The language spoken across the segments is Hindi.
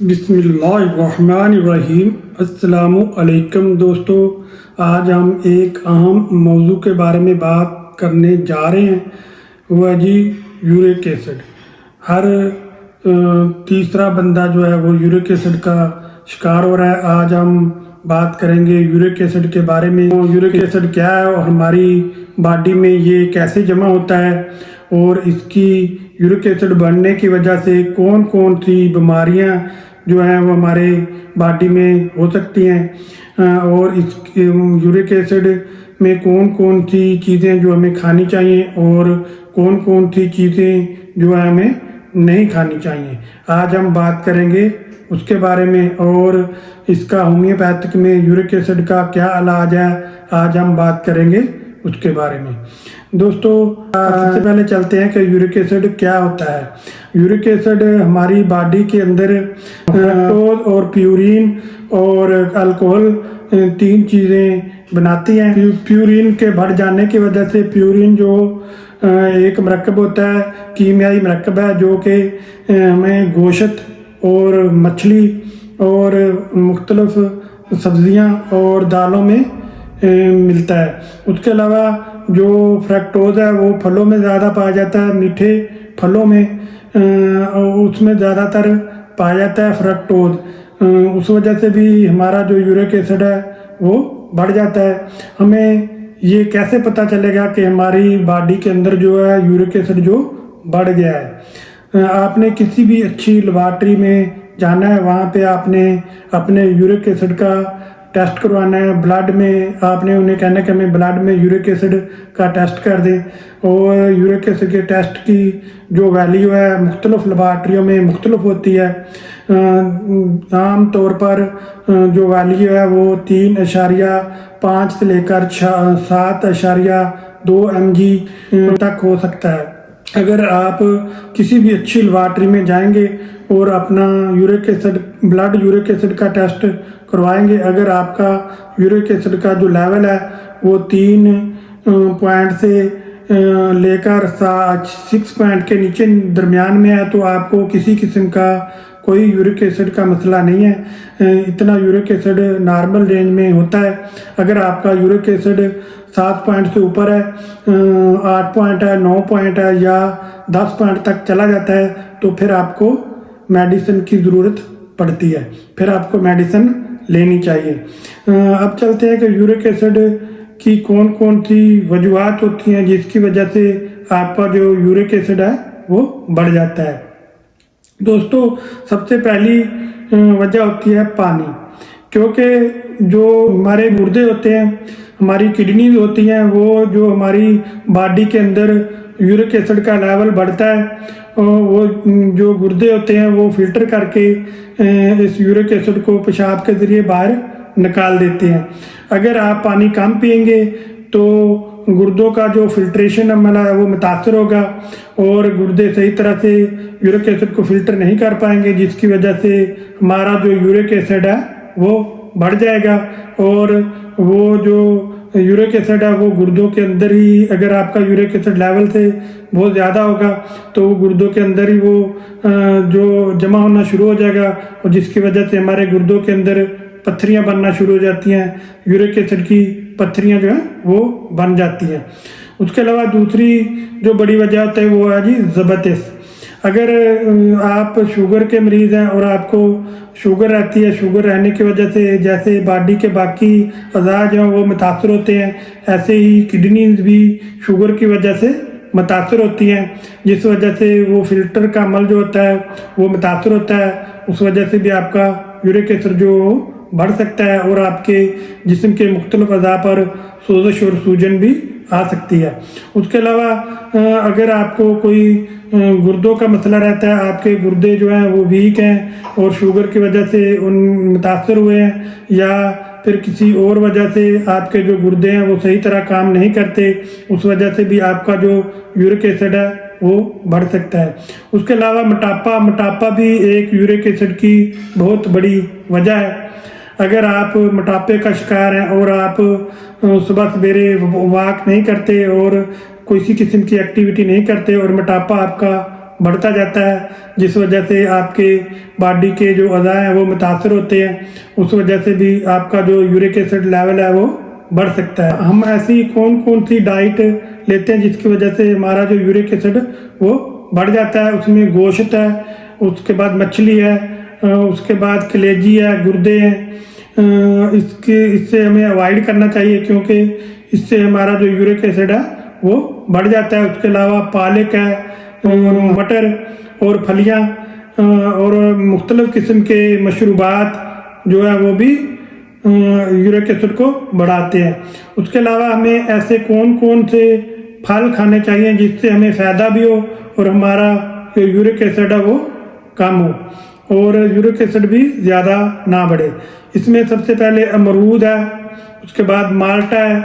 बिस्मिल्लाहिर्रहमानिर्रहीम। अस्सलामु अलैकुम दोस्तों, आज हम एक अहम मौजू के बारे में बात करने जा रहे हैं। वो है जी यूरिक एसिड। हर तीसरा बंदा जो है वो यूरिक एसिड का शिकार हो रहा है। आज हम बात करेंगे यूरिक एसिड के बारे में। यूरिक एसिड क्या है और हमारी बॉडी में ये कैसे जमा होता है और इसकी यूरिक एसिड बढ़ने की वजह से कौन कौन सी बीमारियां जो हैं वो हमारे बॉडी में हो सकती हैं और इस यूरिक एसिड में कौन कौन सी चीज़ें जो हमें खानी चाहिए और कौन कौन सी चीज़ें जो है हमें नहीं खानी चाहिए। आज हम बात करेंगे उसके बारे में और इसका होम्योपैथिक में यूरिक एसिड का क्या इलाज है, आज हम बात करेंगे उसके बारे में। दोस्तों सबसे पहले चलते हैं कि यूरिक एसिड क्या होता है। यूरिक एसिड हमारी बॉडी के अंदर लैक्टोज और प्यूरिन और अल्कोहल तीन चीज़ें बनाती हैं। प्यूरिन के बढ़ जाने की वजह से प्यूरिन जो एक मरकब होता है, कीमियाई मरकब है जो कि हमें गोश्त और मछली और मुख्तलिफ सब्जियां और दालों में मिलता है। उसके अलावा जो फ्रक्टोज है वो फलों में ज़्यादा पाया जाता है, मीठे फलों में उसमें ज़्यादातर पाया जाता है फ्रक्टोज। उस वजह से भी हमारा जो यूरिक एसिड है वो बढ़ जाता है। हमें ये कैसे पता चलेगा कि हमारी बॉडी के अंदर जो है यूरिक एसिड जो बढ़ गया है? आपने किसी भी अच्छी लेबॉरेटरी में जाना है, वहाँ पे आपने अपने यूरिक एसिड का टेस्ट करवाना है। ब्लड में आपने उन्हें कहना कि हमें ब्लड में यूरिक एसिड का टेस्ट कर दें और यूरिक एसिड के टेस्ट की जो वैल्यू है मुख्तलिफ लेबॉरेटरियों में मुख्तलिफ होती है। आम तौर पर जो वैल्यू है वो 3.5 से लेकर 7.2 mg तक हो सकता है। अगर आप किसी भी अच्छी लेबॉरेटरी में जाएंगे और अपना यूरिक एसिड का टेस्ट करवाएंगे, अगर आपका यूरिक एसिड का जो लेवल है वो 3 पॉइंट से लेकर 6 पॉइंट के नीचे दरमियान में है तो आपको किसी किस्म का कोई यूरिक एसिड का मसला नहीं है। इतना यूरिक एसिड नॉर्मल रेंज में होता है। अगर आपका यूरिक एसिड 7 पॉइंट से ऊपर है, 8 पॉइंट है, 9 पॉइंट है या 10 पॉइंट तक चला जाता है तो फिर आपको मेडिसिन की ज़रूरत पड़ती है, फिर आपको मेडिसिन लेनी चाहिए। अब चलते हैं कि यूरिक एसिड की कौन कौन सी वजूहात होती हैं जिसकी वजह से आपका जो यूरिक एसिड है वो बढ़ जाता है। दोस्तों सबसे पहली वजह होती है पानी, क्योंकि जो हमारे गुर्दे होते हैं, हमारी किडनीज होती हैं, वो जो हमारी बॉडी के अंदर यूरिक एसिड का लेवल बढ़ता है वो जो गुर्दे होते हैं वो फिल्टर करके इस यूरिक एसिड को पेशाब के ज़रिए बाहर निकाल देते हैं। अगर आप पानी कम पिएंगे तो गुर्दों का जो फिल्ट्रेशन अमला है वो मुतासर होगा और गुर्दे सही तरह से यूरिक एसिड को फिल्टर नहीं कर पाएंगे, जिसकी वजह से हमारा जो यूरिक एसिड है वो बढ़ जाएगा और वो जो यूरिक एसिड है वो गुर्दों के अंदर ही, अगर आपका यूरिक एसिड लेवल से बहुत ज़्यादा होगा तो वो गुर्दों के अंदर ही वो जो जमा होना शुरू हो जाएगा और जिसकी वजह से हमारे गुर्दों के अंदर पत्थरियां बनना शुरू हो जाती हैं। यूरिक एसिड की पत्थरियां जो हैं वो बन जाती हैं। उसके अलावा दूसरी जो बड़ी वजह होता है वो है जी ज़बतीस। अगर आप शुगर के मरीज़ हैं और आपको शुगर रहती है, शुगर रहने की वजह से जैसे बॉडी के बाकी अज़ा जो हैं वो मुतासर होते हैं, ऐसे ही किडनीज भी शुगर की वजह से मुतासर होती हैं, जिस वजह से वो फिल्टर का अमल जो होता है वो मुतासर होता है। उस वजह से भी आपका यूरिक एसिड जो बढ़ सकता है और आपके जिस्म के मुख्तलिफ अज़ा पर सोजिश और सूजन भी आ सकती है। उसके अलावा अगर आपको कोई गुर्दों का मसला रहता है, आपके गुर्दे जो हैं वो वीक हैं और शुगर की वजह से उन मुतासर हुए हैं या फिर किसी और वजह से आपके जो गुर्दे हैं वो सही तरह काम नहीं करते, उस वजह से भी आपका जो यूरिक एसिड है वो बढ़ सकता है। उसके अलावा मोटापा भी एक यूरिक एसिड की बहुत बड़ी वजह है। अगर आप मोटापे का शिकार हैं और आप सुबह सवेरे वॉक नहीं करते और किसी किस्म की एक्टिविटी नहीं करते और मोटापा आपका बढ़ता जाता है, जिस वजह से आपके बॉडी के जो अज़ा हैं वो मुतासर होते हैं। उस वजह से भी आपका जो यूरिक एसिड लेवल है वो बढ़ सकता है। हम ऐसी कौन कौन सी डाइट लेते हैं जिसकी वजह से हमारा जो यूरिक एसिड वो बढ़ जाता है? उसमें गोश्त है, उसके बाद मछली है, उसके बाद कलेजी है, गुर्दे हैं। इससे हमें अवॉइड करना चाहिए, क्योंकि इससे हमारा जो यूरिक एसिड है वो बढ़ जाता है। उसके अलावा पालक है, और मटर और फलियां और मुख्तलिफ किस्म के मशरूबात जो है वो भी यूरिक एसिड को बढ़ाते हैं। उसके अलावा हमें ऐसे कौन कौन से फल खाने चाहिए जिससे हमें फ़ायदा भी हो और हमारा जो यूरिक एसिड है वो कम हो और यूरिक एसिड भी ज़्यादा ना बढ़े? इसमें सबसे पहले अमरूद है, उसके बाद माल्टा है,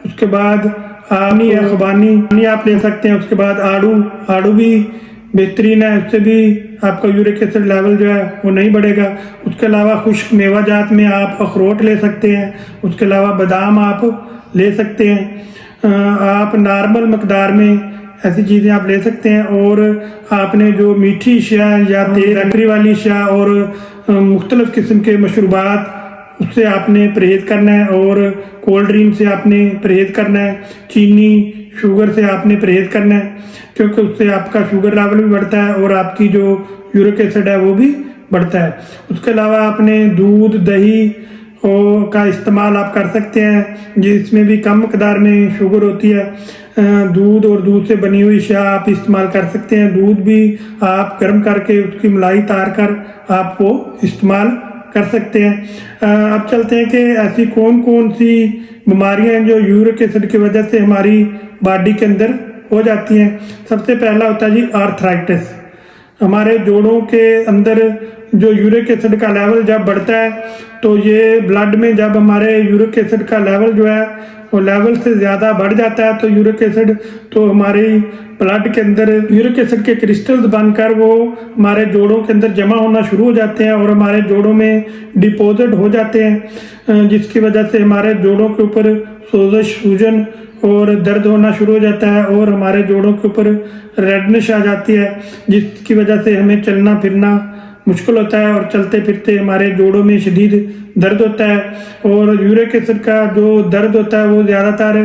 उसके बाद आनी है, खुबानी आप ले सकते हैं। उसके बाद आड़ू भी बेहतरीन है, उससे भी आपका यूरिक एसिड लेवल जो है वो नहीं बढ़ेगा। उसके अलावा खुश्क मेवा जात में आप अखरोट ले सकते हैं, उसके अलावा बादाम आप ले सकते हैं। आप नॉर्मल मकदार में ऐसी चीज़ें आप ले सकते हैं। और आपने जो मीठी अशिया या तेज़ बेकरी वाली अशिया और मुख्तलिफ किस्म के मशरूबात उससे आपने परहेज़ करना है, और कोल्ड ड्रिंक से आपने परहेज़ करना है, चीनी शुगर से आपने परहेज़ करना है, क्योंकि उससे आपका शुगर लेवल भी बढ़ता है और आपकी जो यूरिक एसिड है वो भी बढ़ता है। उसके अलावा आपने दूध दही का इस्तेमाल आप कर सकते हैं, जिसमें भी कम मकदार में शुगर होती है। दूध और दूध से बनी हुई अशिया आप इस्तेमाल कर सकते हैं। दूध भी आप गर्म करके उसकी मलाई तार कर आप वो इस्तेमाल कर सकते हैं। अब चलते हैं कि ऐसी कौन कौन सी बीमारियां हैं जो यूरिक एसिड की वजह से हमारी बॉडी के अंदर हो जाती हैं। सबसे पहला होता है जी आर्थराइटिस। हमारे जोड़ों के अंदर जो यूरिक एसिड का लेवल जब बढ़ता है तो ये ब्लड में जब हमारे यूरिक एसिड का लेवल जो है वो लेवल से ज़्यादा बढ़ जाता है, तो यूरिक एसिड तो हमारी ब्लड के अंदर यूरिक एसिड के क्रिस्टल्स बनकर वो हमारे जोड़ों के अंदर जमा होना शुरू हो जाते हैं और हमारे जोड़ों में डिपॉजिट हो जाते हैं, जिसकी वजह से हमारे जोड़ों के ऊपर सोजश सूजन और दर्द होना शुरू हो जाता है और हमारे जोड़ों के ऊपर रेडनेस आ जाती है, जिसकी वजह से हमें चलना फिरना मुश्किल होता है और चलते फिरते हमारे जोड़ों में शदीद दर्द होता है। और यूरिक एसिड का जो दर्द होता है वो ज़्यादातर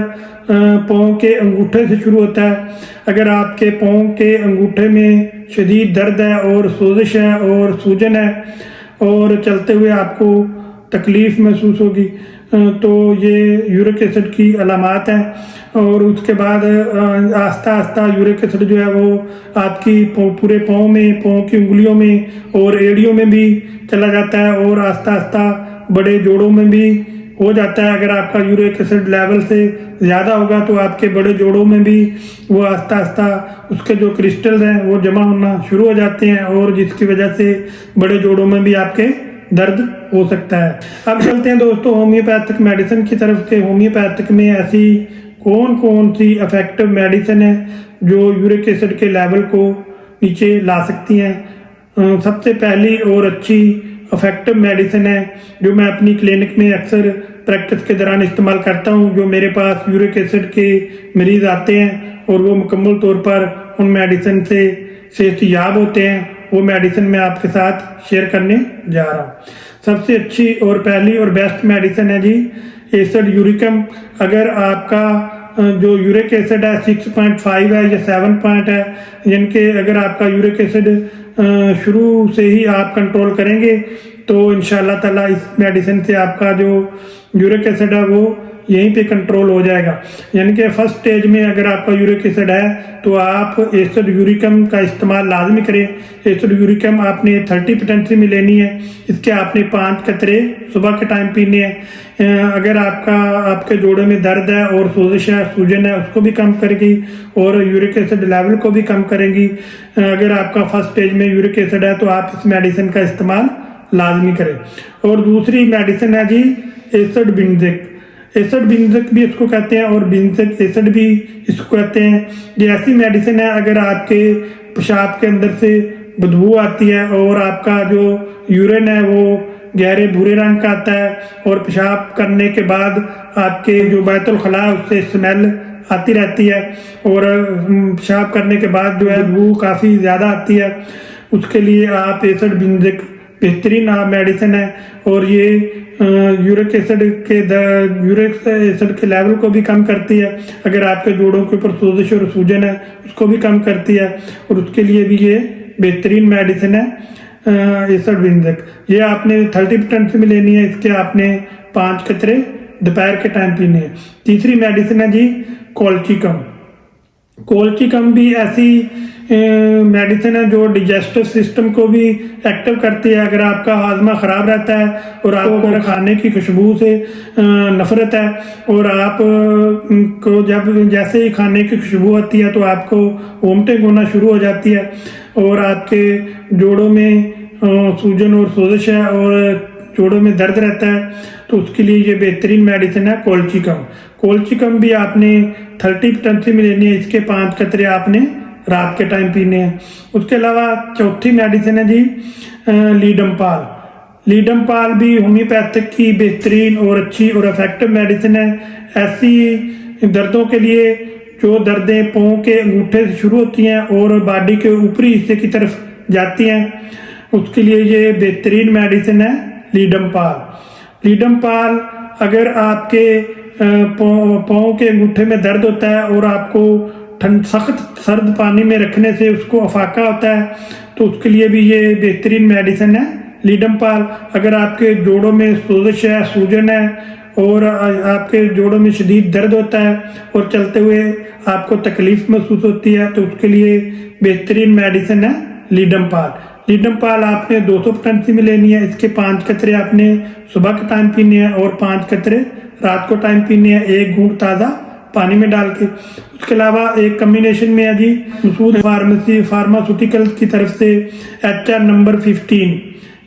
पाँव के अंगूठे से शुरू होता है। अगर आपके पाँव के अंगूठे में शदीद दर्द है और सोजिश है और सूजन है और चलते हुए आपको तकलीफ़ महसूस होगी, तो ये यूरिक एसिड की अलामात हैं। और उसके बाद आस्ता आस्ता यूरिक एसिड जो है वो आपकी पूरे पाँव में, पाँव की उंगलियों में और एड़ियों में भी चला जाता है और आस्ता आस्ता बड़े जोड़ों में भी हो जाता है। अगर आपका यूरिक एसिड लेवल से ज़्यादा होगा तो आपके बड़े जोड़ों में भी वो आस्ता आस्ता उसके जो क्रिस्टल्स हैं वो जमा होना शुरू हो जाते हैं और जिसकी वजह से बड़े जोड़ों में भी आपके दर्द हो सकता है। अब चलते हैं दोस्तों होम्योपैथिक मेडिसिन की तरफ से। होम्योपैथिक में ऐसी कौन कौन सी इफेक्टिव मेडिसिन है जो यूरिक एसिड के लेवल को नीचे ला सकती हैं? सबसे पहली और अच्छी इफेक्टिव मेडिसिन है जो मैं अपनी क्लिनिक में अक्सर प्रैक्टिस के दौरान इस्तेमाल करता हूं। जो मेरे पास यूरिक एसिड के मरीज़ आते हैं और वो मुकम्मल तौर पर उन मेडिसिन से सेहतयाब होते हैं, वो मेडिसिन मैं आपके साथ शेयर करने जा रहा हूँ। सबसे अच्छी और पहली और बेस्ट मेडिसिन है जी एसिड यूरिकम। अगर आपका जो यूरिक एसिड है 6.5 है या 7 पॉइंट है, यानी कि अगर आपका यूरिक एसिड शुरू से ही आप कंट्रोल करेंगे तो इंशाल्लाह ताला इस मेडिसिन से आपका जो यूरिक एसिड है वो यहीं पे कंट्रोल हो जाएगा। यानी कि फर्स्ट स्टेज में अगर आपका यूरिक एसिड है तो आप एसिड यूरिकम का इस्तेमाल लाजमी करें। एसिड यूरिकम आपने 30 पोटेंसी में लेनी है। इसके आपने 5 कतरे सुबह के टाइम पीने हैं। अगर आपके जोड़े में दर्द है और सोजिश है, सूजन है, उसको भी कम करेगी और यूरिक एसिड लेवल को भी कम करेंगी। अगर आपका फर्स्ट स्टेज में यूरिक एसिड है तो आप इस मेडिसिन का इस्तेमाल लाजमी करें। और दूसरी मेडिसिन है जी एसिड बेंज़िक। एसिड बेंज़िक भी इसको कहते हैं और बेंज़िक एसिड भी इसको कहते हैं। ये ऐसी मेडिसिन है अगर आपके पेशाब के अंदर से बदबू आती है और आपका जो यूरिन है वो गहरे भूरे रंग का आता है और पेशाब करने के बाद आपके जो बैतुल खला उससे स्मेल आती रहती है और पेशाब करने के बाद जो है बदबू काफ़ी ज़्यादा आती है। उसके लिए आप एसिड बेंज़िक बेहतरीन मेडिसिन है और ये यूरिक एसिड के लेवल को भी कम करती है। अगर आपके जोड़ों के ऊपर सोजिश और सूजन है उसको भी कम करती है और उसके लिए भी ये बेहतरीन मेडिसिन है एसिड बेंज़िक। ये आपने 30% में लेनी है। इसके आपने 5 कतरे दोपहर के टाइम पीने हैं। तीसरी मेडिसिन है जी कोल्चिकम। कोल्चिकम भी ऐसी मेडिसिन है जो डिजेस्टिव सिस्टम को भी एक्टिव करती है। अगर आपका हाजमा ख़राब रहता है और आपको खाने की खुशबू से नफरत है और आप को जब जैसे ही खाने की खुशबू आती है तो आपको वोमिटिंग होना शुरू हो जाती है और आपके जोड़ों में सूजन और सोजिश है और जोड़ों में दर्द रहता है, तो उसके लिए ये बेहतरीन मेडिसिन है कोल्चिकम। कोल्चिकम भी आपने 30% में लेनी है। इसके 5 कतरे आपने रात के टाइम पीने हैं। उसके अलावा चौथी मेडिसिन है जी लीडमपाल। लीडमपाल भी होम्योपैथिक की बेहतरीन और अच्छी और इफेक्टिव मेडिसिन है ऐसी दर्दों के लिए जो दर्दें पाँव के अंगूठे से शुरू होती हैं और बॉडी के ऊपरी हिस्से की तरफ जाती हैं। उसके लिए ये बेहतरीन मेडिसिन है लीडमपाल। लीडमपाल अगर आपके पाँव के अंगूठे में दर्द होता है और आपको सख्त सर्द पानी में रखने से उसको अफाका होता है तो उसके लिए भी ये बेहतरीन मेडिसिन है लीडमपाल। अगर आपके जोड़ों में सोजिश है, सूजन है और आपके जोड़ों में शदीद दर्द होता है और चलते हुए आपको तकलीफ महसूस होती है तो उसके लिए बेहतरीन मेडिसिन है लीडमपाल। लीडमपाल आपने 200% में लेनी है। इसके 5 कतरे आपने सुबह के टाइम पीने हैं और 5 कतरे रात को टाइम पीने हैं, 1 घूंट ताज़ा पानी में डाल के। उसके अलावा एक कम्बिनेशन में है जी मसूद फार्मास्यूटिकल की तरफ से HR नंबर 15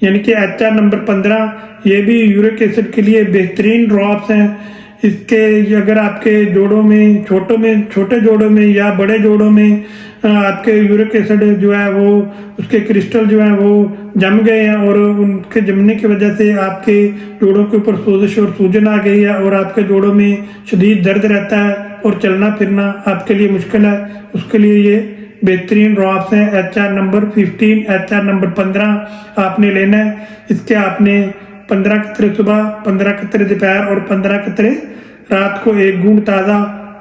यानी कि HR नंबर 15, ये भी यूरिक एसिड के लिए बेहतरीन ड्रॉप्स हैं। इसके अगर आपके जोड़ों में छोटे जोड़ों में या बड़े जोड़ों में आपके यूरिक एसिड जो है वो उसके क्रिस्टल जो है वो जम गए हैं और उनके जमने की वजह से आपके जोड़ों के ऊपर सोजिश और सूजन आ गई है और आपके जोड़ों में शदीद दर्द रहता है और चलना फिरना आपके लिए मुश्किल है, उसके लिए ये बेहतरीन ड्रॉप्स हैं। HR नंबर 15, HR नंबर 15 आपने लेना है। इसके आपने 15 कतरे सुबह, 15 कतरे दोपहर और 15 कतरे रात को 1 घूंट ताज़ा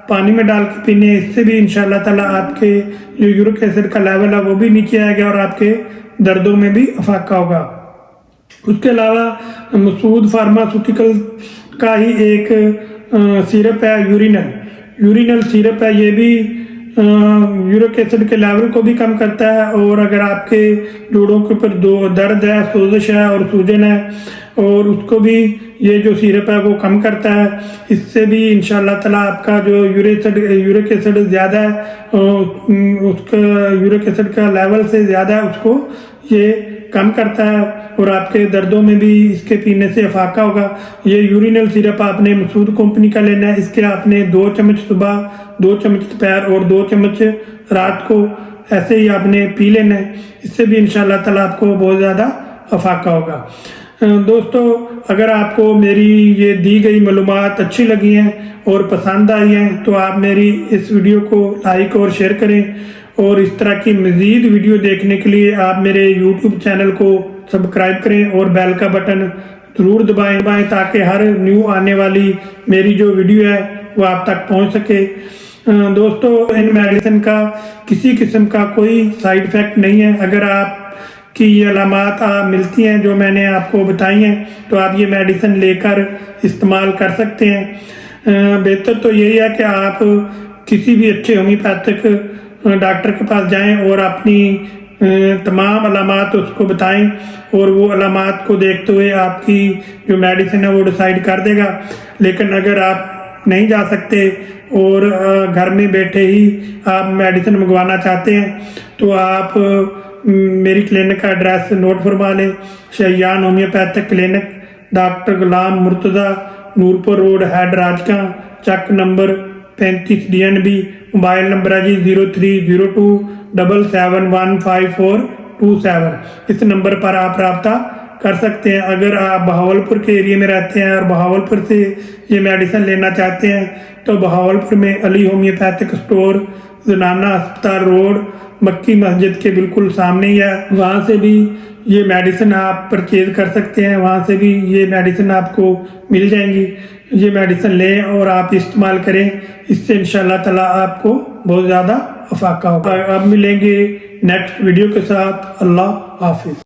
पानी में डाल के पीने। इससे भी इंशाल्लाह ताला आपके जो यूरिक एसिड का लेवल है वो भी नीचे आएगा और आपके दर्दों में भी अफाका होगा। उसके अलावा मसूद फार्मास्यूटिकल का ही एक सिरप है यूरिनल सिरप है। ये भी यूरिक एसिड के लेवल को भी कम करता है और अगर आपके जोड़ों के ऊपर दर्द है, सोजिश है और सूजन है और उसको भी ये जो सिरप है वो कम करता है। इससे भी इंशाल्लाह ताला आपका जो यूरिक एसिड ज़्यादा है उसका यूरिक एसिड का लेवल से ज़्यादा है उसको ये कम करता है और आपके दर्दों में भी इसके पीने से अफाका होगा। ये यूरिनल सिरप आपने मसूद कंपनी का लेना है। इसके आपने 2 चम्मच सुबह, 2 चम्मच दोपहर और 2 चम्मच रात को ऐसे ही आपने पी लेना है। इससे भी इंशाल्लाह ताला आपको बहुत ज़्यादा अफाका होगा। दोस्तों, अगर आपको मेरी ये दी गई मालूमात अच्छी लगी हैं और पसंद आई हैं तो आप मेरी इस वीडियो को लाइक और शेयर करें और इस तरह की मज़ीद वीडियो देखने के लिए आप मेरे YouTube चैनल को सब्सक्राइब करें और बेल का बटन ज़रूर दबाएं ताकि हर न्यू आने वाली मेरी जो वीडियो है वो आप तक पहुंच सके। दोस्तों, इन मेडिसिन का किसी किस्म का कोई साइड इफ़ेक्ट नहीं है। अगर आप कि ये अलामात मिलती हैं जो मैंने आपको बताई हैं तो आप ये मेडिसिन लेकर इस्तेमाल कर सकते हैं। बेहतर तो यही है कि आप किसी भी अच्छे होम्योपैथिक डॉक्टर के पास जाएं और अपनी तमाम अलामात उसको बताएं और वो अलामात को देखते हुए आपकी जो मेडिसिन है वो डिसाइड कर देगा। लेकिन अगर आप नहीं जा सकते और घर में बैठे ही आप मेडिसिन मंगवाना चाहते हैं तो आप मेरी क्लिनिक का एड्रेस नोट फरमा लें। शैयान होम्योपैथिक क्लिनिक, डॉक्टर गुलाम मुर्तज़ा, नूरपुर रोड, हेड राजका, चक नंबर 35 DNB। मोबाइल नंबर है जी 030277154727। इस नंबर पर आप रब्ता कर सकते हैं। अगर आप बहावलपुर के एरिया में रहते हैं और बहावलपुर से ये मेडिसिन लेना चाहते हैं तो बहावलपुर में अली होम्योपैथिक स्टोर, जनाना अस्पताल रोड, मक्की मस्जिद के बिल्कुल सामने ही है। वहाँ से भी ये मेडिसिन आप परचेज कर सकते हैं, वहाँ से भी ये मेडिसिन आपको मिल जाएंगी। ये मेडिसिन लें और आप इस्तेमाल करें, इससे इंशाल्लाह ताला आपको बहुत ज़्यादा अफाका होगा। अब मिलेंगे नेक्स्ट वीडियो के साथ। अल्लाह हाफिज।